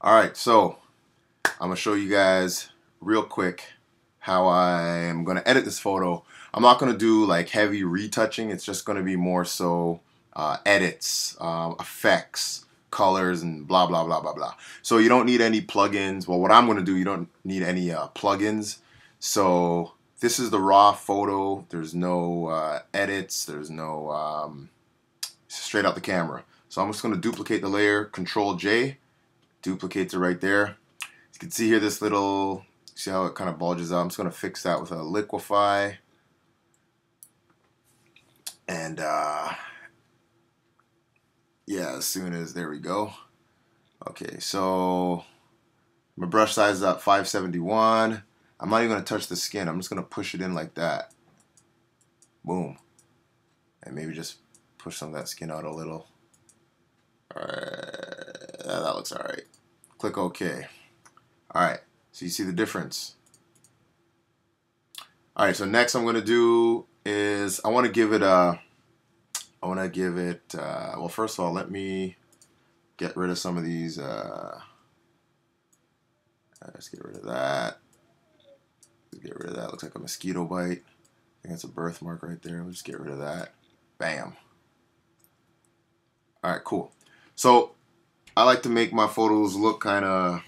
Alright, so I'm going to show you guys real quick how I am going to edit this photo. I'm not going to do like heavy retouching. It's just going to be more so edits, effects, colors, and blah, blah, blah, blah, blah. So you don't need any plugins. Well, what I'm going to do, you don't need any plugins. So this is the raw photo. There's no edits. There's no straight out the camera. So I'm just going to duplicate the layer, Control J, duplicates it right there. You can see here this little, see how it kind of bulges out. I'm just going to fix that with a liquify. And yeah, as soon as, there we go. Okay, so my brush size is at 571. I'm not even going to touch the skin. I'm just going to push it in like that. Boom. And maybe just push some of that skin out a little. Alright, that looks alright. Click OK. Alright, so you see the difference. Alright, so next I'm going to do is I want to give it well, first of all, let me get rid of some of these, let's get rid of that. Let's get rid of that. Looks like a mosquito bite. I think that's a birthmark right there. Let's get rid of that. Bam. Alright, cool. So I like to make my photos look kind of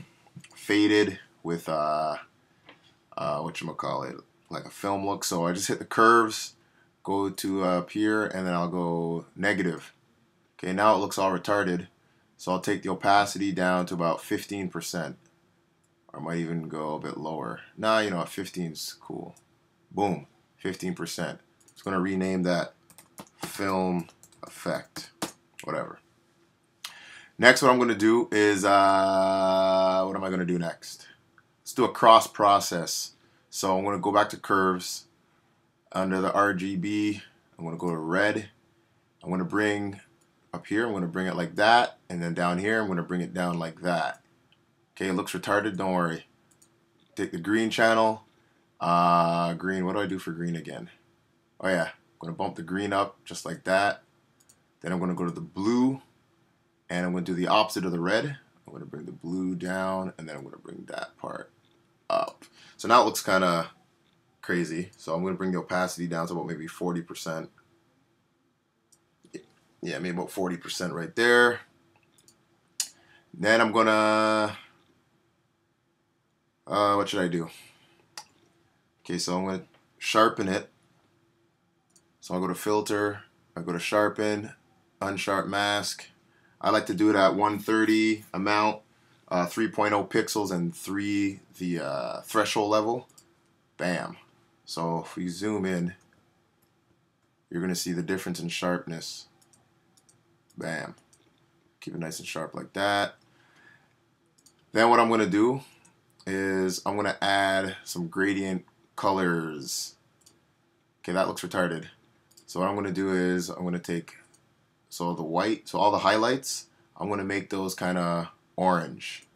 faded with whatchamacallit, like a film look. So I just hit the curves, go to up here, and then I'll go negative. Okay, now it looks all retarded. So I'll take the opacity down to about 15%. Or I might even go a bit lower. Nah, you know what, 15 is cool. Boom, 15%. Just gonna rename that film effect, whatever. Next, what I'm going to do is, what am I going to do next? Let's do a cross process. So I'm going to go back to curves. Under the RGB, I'm going to go to red. I'm going to bring up here, I'm going to bring it like that. And then down here, I'm going to bring it down like that. Okay, it looks retarded, don't worry. Take the green channel. Green, what do I do for green again? Oh yeah, I'm going to bump the green up just like that. Then I'm going to go to the blue. And I'm going to do the opposite of the red. I'm going to bring the blue down, and then I'm going to bring that part up. So now it looks kind of crazy. So I'm going to bring the opacity down to about maybe 40%. Yeah, maybe about 40% right there. Then I'm going to, what should I do? Okay, so I'm going to sharpen it. So I'll go to filter, I go to sharpen, unsharp mask. I like to do it at 130 amount, 3.0 pixels, and 3 the threshold level. Bam. So if we zoom in, you're going to see the difference in sharpness. Bam. Keep it nice and sharp like that. Then what I'm going to do is I'm going to add some gradient colors. Okay, that looks retarded. So what I'm going to do is I'm going to take, so the white, so all the highlights, I'm going to make those kind of orange.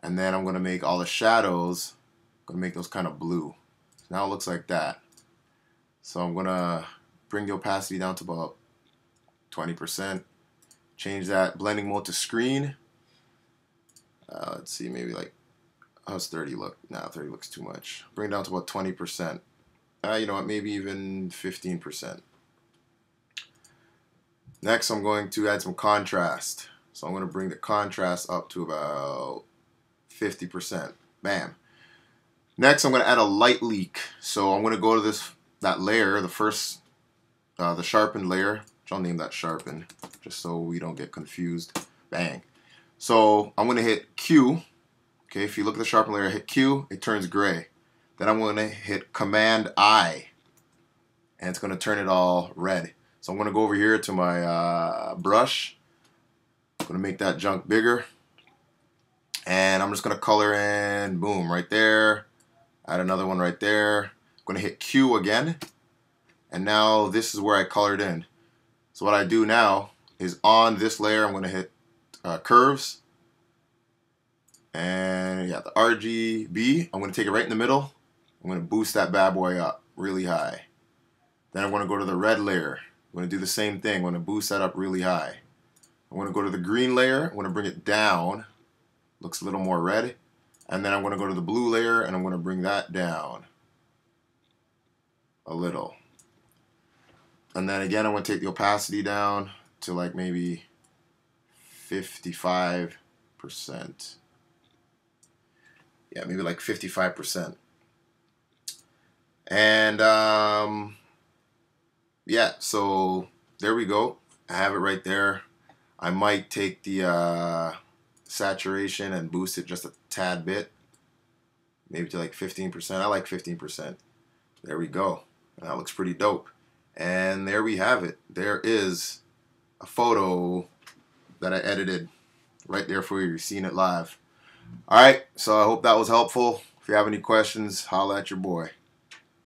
And then I'm going to make all the shadows, I'm going to make those kind of blue. So now it looks like that. So I'm going to bring the opacity down to about 20%. Change that blending mode to screen. Let's see, maybe like, how's 30 look? Nah, 30 looks too much. Bring it down to about 20%. You know what, maybe even 15%. Next, I'm going to add some contrast. So I'm going to bring the contrast up to about 50%. Bam. Next, I'm going to add a light leak. So I'm going to go to that layer, the first, the sharpened layer, which I'll name that sharpen, just so we don't get confused. Bang. So I'm going to hit Q. Okay, if you look at the sharpen layer, hit Q, it turns gray. Then I'm going to hit Command I, and it's going to turn it all red. So I'm going to go over here to my brush. I'm going to make that junk bigger. And I'm just going to color in, boom, right there. Add another one right there. I'm going to hit Q again. And now this is where I colored in. So what I do now is on this layer, I'm going to hit curves. And yeah, the RGB, I'm going to take it right in the middle. I'm going to boost that bad boy up really high. Then I'm going to go to the red layer. I'm going to do the same thing. I'm going to boost that up really high. I'm going to go to the green layer. I'm going to bring it down. Looks a little more red. And then I'm going to go to the blue layer and I'm going to bring that down a little. And then again, I'm going to take the opacity down to like maybe 55%. Yeah, maybe like 55%. And yeah, so there we go. I have it right there. I might take the saturation and boost it just a tad bit, maybe to like 15%. I like 15%. There we go. That looks pretty dope. And there we have it. There is a photo that I edited right there for you. You're seeing it live. All right, so I hope that was helpful. If you have any questions, holla at your boy.